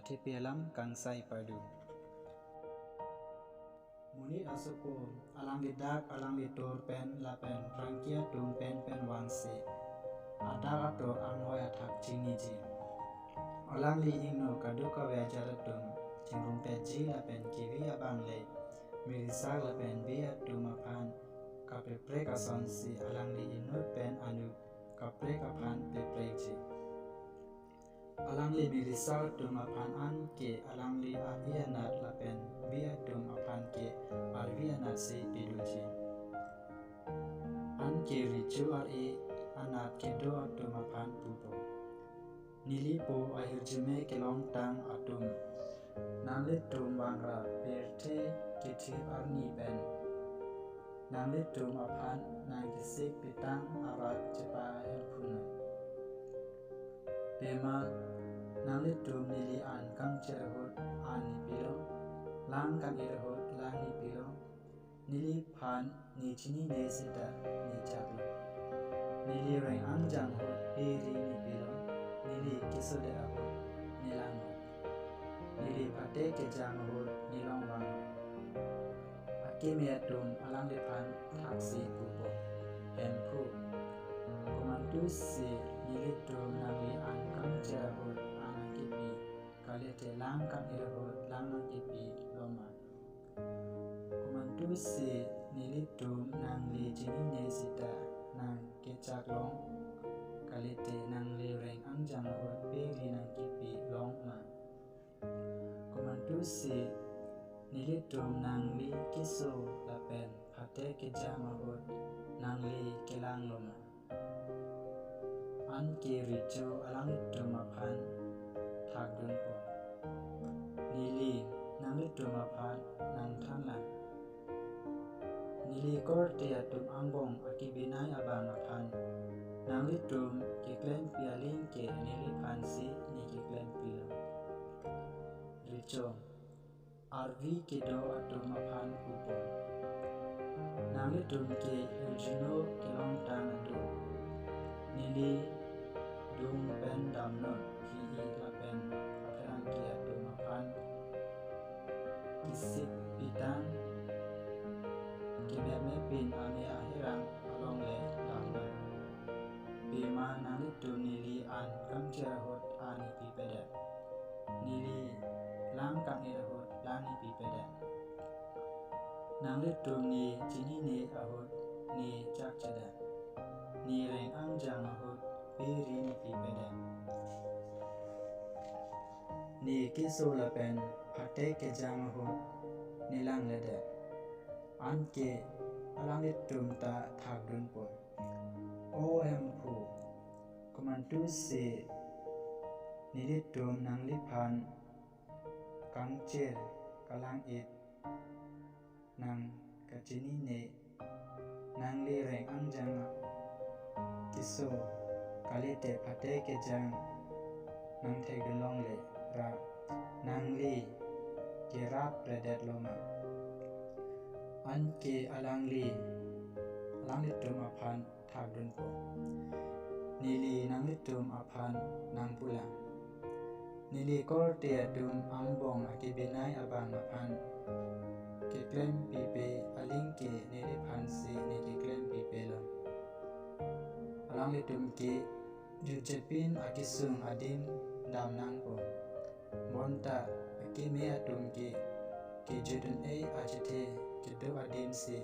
tipialam kangsai padu. Munit asuko alang lidak alang litor pen lapen rangkia tum pen wangsi. Ada ato angoi atak cingiji. Alang li ingno kaduka wajar tum cingrum peji lapen kiwi abang le. Mirisak lapen biya tum apan kapeprek asonsi alang li inut pen anu kaprek apan pepreji. Alang li mirisal tum apan an ke alang li ahianat lapen biya tum apan ke arvianat si piduji. An ke ricu anat ke do tum apan pupo. Nilipo akhir jume ke long tang atum. Nanglit tum bangra perte kitip arni pen. Nanglit tum apan nang kisik pitang arat cepa helpuna. Pema nanglit tum nili an kang cerhut ani pilong lang kang irhut lang ni pilong nili pan ni chini ne sita ni chaklo nili reng angjang hut piri ni pilong nili kisude ahut nilang nili pate kejang hut nilong wang akime tum alang di pan taksi pupo empu komandu si nili tum nangli an kang cerhut kalete lang kang irhut lang nang ipi loma. Kumandu si nilitum nang li jini ne sita nang kecak long kalete nang li reng angjang hut peri nang ipi long ma. Kumandu si nilitum nang li kiso lapen pate kejam hut nang li kelang loma. An ke ricu alang litum apan thagdun po. Nili nang litum apan nang thanlan. Nili korte atum ambong akibinay abang apan. Nang litum kiklen pialing ke nili pansi ni kiklen pilong. Richo arvi kido atum apan pupo. Nang litum ke iljino kilong tang atum. Nili dung pen damnot hi lapen aperan kia dung apan kisik pitang kimeme pin ame ahirang along le damnot bima nalitu nili an kang cerahut ani pipeda nili lang kang irahut langi pipeda nalitu ni cini ni ahut ni cak ceda ni reng angjang ahut piri ni pipeda ni kiso lapen pate kejang hut nilang lede anke alang litum ta thagdun po o empu kumantu si nilitum nang lipan kangcer kalang it nang kacini ne nang li reng angjang kiso kalite pate kejang nang thegdulong le ra nang li kirap redet loma anke alang litum apan thagdun po nili nang litum apan nang pulang nili korte atum ambong akibinay abang apan kiklem pipe alingke nili pansi ni kiklem pipe lo alang litum ke jucepin akisung adim dam nang po monta akime atum ke judun ajite judu adim si